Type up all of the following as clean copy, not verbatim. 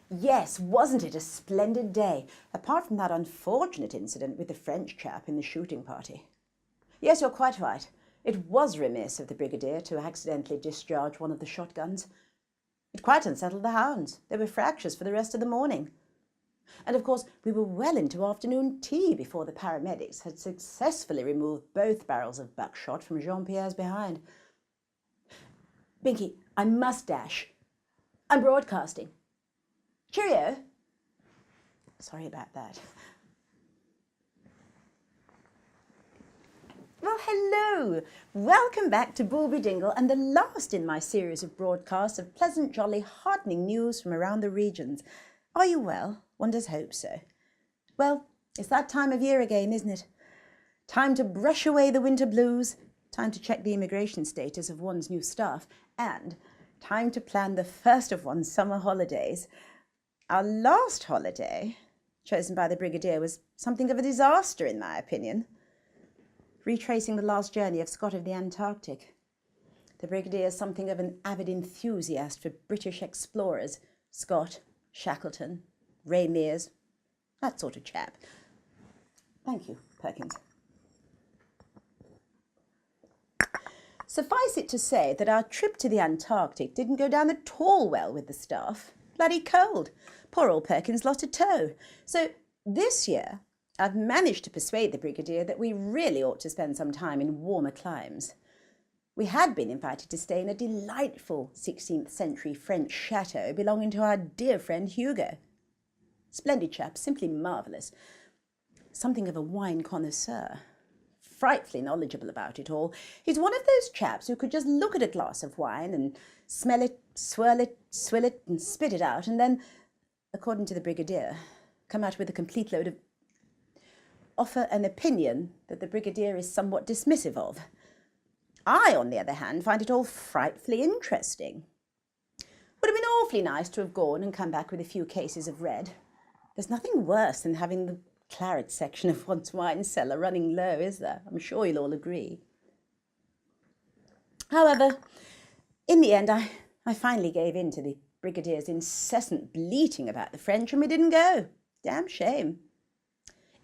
Yes, wasn't it a splendid day, apart from that unfortunate incident with the French chap in the shooting party? Yes, you're quite right. It was remiss of the Brigadier to accidentally discharge one of the shotguns. It quite unsettled the hounds. They were fractious for the rest of the morning. And of course, we were well into afternoon tea before the paramedics had successfully removed both barrels of buckshot from Jean-Pierre's behind. Binky, I must dash. I'm broadcasting. Cheerio. Sorry about that. Well, hello. Welcome back to Booby Dingle and the last in my series of broadcasts of pleasant, jolly, heartening news from around the regions. Are you well? One does hope so. Well, it's that time of year again, isn't it? Time to brush away the winter blues, time to check the immigration status of one's new staff, and time to plan the first of one's summer holidays. Our last holiday, chosen by the Brigadier, was something of a disaster, in my opinion. Retracing the last journey of Scott of the Antarctic. The Brigadier is something of an avid enthusiast for British explorers. Scott, Shackleton, Ray Mears, that sort of chap. Thank you, Perkins. Suffice it to say that our trip to the Antarctic didn't go down at all well with the staff. Bloody cold. Poor old Perkins lost a toe. So this year, I've managed to persuade the Brigadier that we really ought to spend some time in warmer climes. We had been invited to stay in a delightful 16th century French chateau belonging to our dear friend Hugo. Splendid chap, simply marvellous. Something of a wine connoisseur. Frightfully knowledgeable about it all. He's one of those chaps who could just look at a glass of wine and smell it, swirl it, swill it and spit it out and then, according to the Brigadier, come out with a complete load of offer an opinion that the Brigadier is somewhat dismissive of. I, on the other hand, find it all frightfully interesting. Would have been awfully nice to have gone and come back with a few cases of red. There's nothing worse than having the claret section of one's wine cellar running low, is there? I'm sure you'll all agree. However, in the end, I finally gave in to the Brigadier's incessant bleating about the French and we didn't go. Damn shame.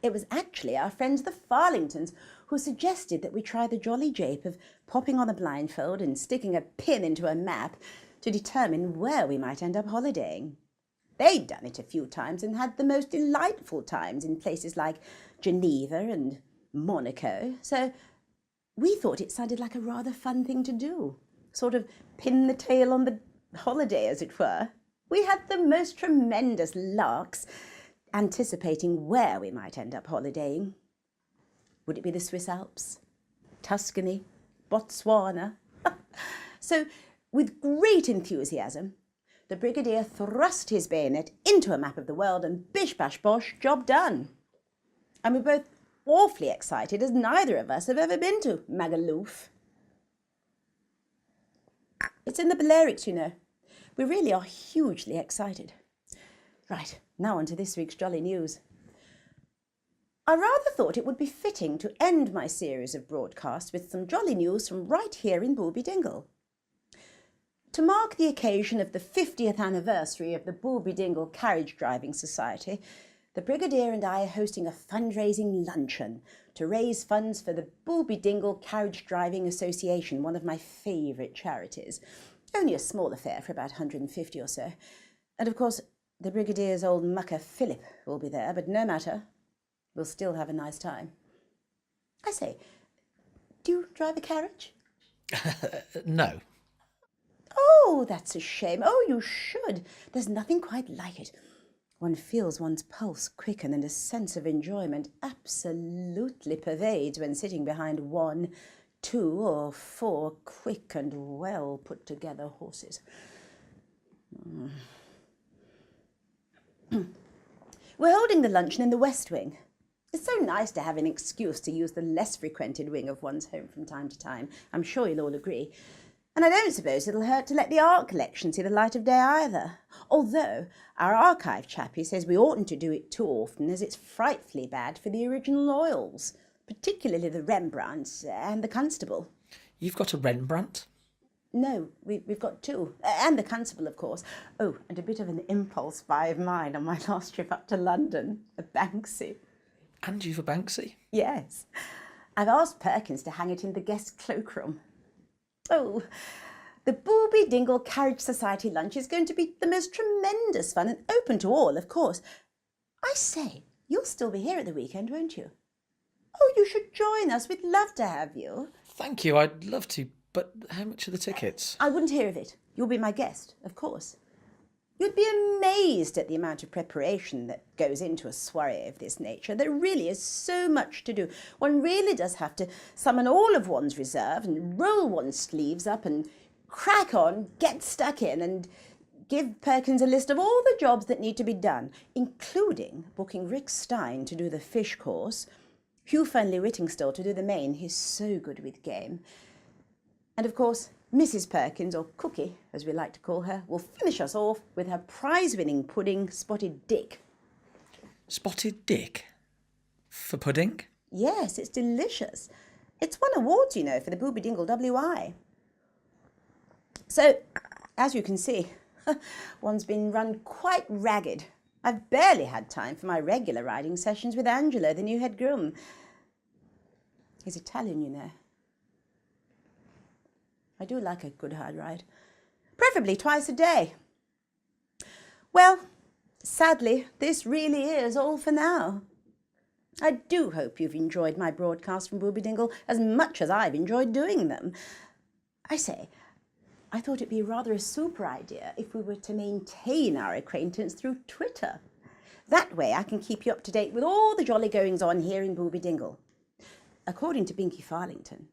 It was actually our friends the Farlingtons who suggested that we try the jolly jape of popping on a blindfold and sticking a pin into a map to determine where we might end up holidaying. They'd done it a few times and had the most delightful times in places like Geneva and Monaco, so we thought it sounded like a rather fun thing to do. Sort of pin the tail on the holiday, as it were. We had the most tremendous larks, anticipating where we might end up holidaying. Would it be the Swiss Alps, Tuscany, Botswana? So, with great enthusiasm, the Brigadier thrust his bayonet into a map of the world and bish bash bosh, job done. And we're both awfully excited as neither of us have ever been to Magaluf. It's in the Balearics, you know. We really are hugely excited. Right, now on to this week's jolly news. I rather thought it would be fitting to end my series of broadcasts with some jolly news from right here in Booby Dingle. To mark the occasion of the 50th anniversary of the Booby Dingle Carriage Driving Society, the Brigadier and I are hosting a fundraising luncheon to raise funds for the Booby Dingle Carriage Driving Association, one of my favourite charities. Only a small affair for about 150 or so. And of course, the Brigadier's old mucker Philip will be there, but no matter, we'll still have a nice time. I say, do you drive a carriage? No. Oh, that's a shame. Oh, you should. There's nothing quite like it. One feels one's pulse quicken and a sense of enjoyment absolutely pervades when sitting behind 1, 2 or 4 quick and well put together horses. We're holding the luncheon in the West Wing. It's so nice to have an excuse to use the less frequented wing of one's home from time to time. I'm sure you'll all agree. And I don't suppose it'll hurt to let the art collection see the light of day either. Although our archive chappie says we oughtn't to do it too often as it's frightfully bad for the original oils, particularly the Rembrandts and the Constable. You've got a Rembrandt? No, we've got two. And the Constable, of course. Oh, and a bit of an impulse buy of mine on my last trip up to London, a Banksy. And you've a Banksy? Yes. I've asked Perkins to hang it in the guest cloakroom. Oh, the Booby Dingle Carriage Society lunch is going to be the most tremendous fun and open to all, of course. I say, you'll still be here at the weekend, won't you? Oh, you should join us. We'd love to have you. Thank you, I'd love to, but how much are the tickets? I wouldn't hear of it. You'll be my guest, of course. You'd be amazed at the amount of preparation that goes into a soirée of this nature. There really is so much to do. One really does have to summon all of one's reserve and roll one's sleeves up and crack on, get stuck in, and give Perkins a list of all the jobs that need to be done, including booking Rick Stein to do the fish course, Hugh Fernley-Whittingstall to do the main. He's so good with game. And of course, Mrs. Perkins, or Cookie, as we like to call her, will finish us off with her prize-winning pudding, Spotted Dick. Spotted Dick? For pudding? Yes, it's delicious. It's won awards, you know, for the Booby Dingle WI. So, as you can see, one's been run quite ragged. I've barely had time for my regular riding sessions with Angelo, the new head groom. He's Italian, you know. I do like a good hard ride, preferably twice a day. Well, sadly, this really is all for now. I do hope you've enjoyed my broadcasts from Booby Dingle as much as I've enjoyed doing them. I say, I thought it'd be rather a super idea if we were to maintain our acquaintance through Twitter. That way I can keep you up to date with all the jolly goings on here in Booby Dingle. According to Binky Farlington,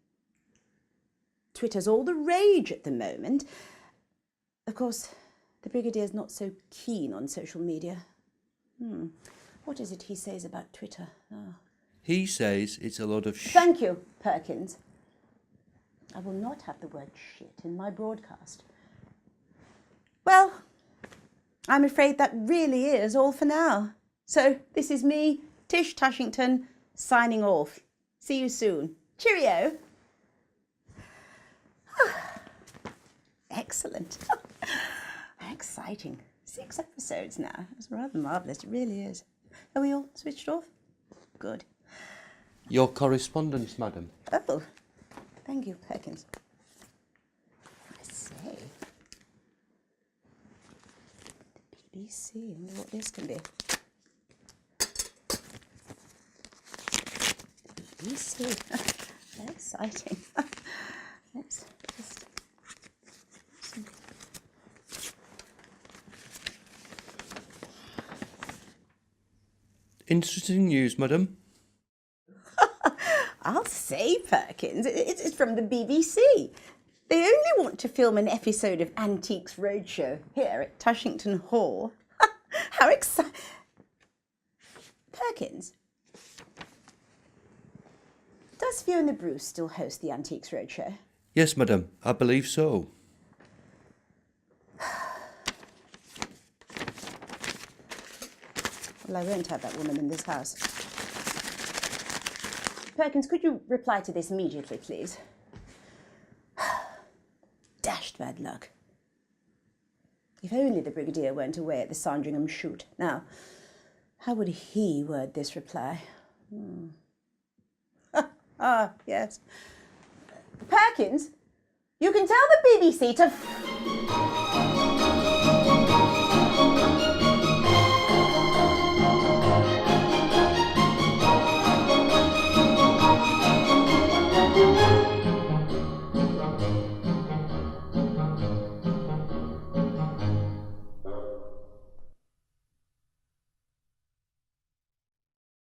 Twitter's all the rage at the moment. Of course, the Brigadier's not so keen on social media. What is it he says about Twitter? Oh. He says it's a lot of Thank you, Perkins. I will not have the word shit in my broadcast. Well, I'm afraid that really is all for now. So this is me, Tish Tushington, signing off. See you soon. Cheerio. Excellent. How exciting. 6 episodes now. It's rather marvellous. It really is. Are we all switched off? Good. Your correspondence, madam. Oh, thank you, Perkins. I say. The BBC, I wonder what this can be. BBC. How exciting. Let's just... Interesting news, madam. I'll say, Perkins, it's from the BBC. They only want to film an episode of Antiques Roadshow here at Tushington Hall. How exciting. Perkins, does Fiona Bruce still host the Antiques Roadshow? Yes, madam, I believe so. Well, I won't have that woman in this house. Perkins, could you reply to this immediately, please? Dashed bad luck. If only the Brigadier weren't away at the Sandringham shoot. Now, how would he word this reply? Yes. Perkins, you can tell the BBC to...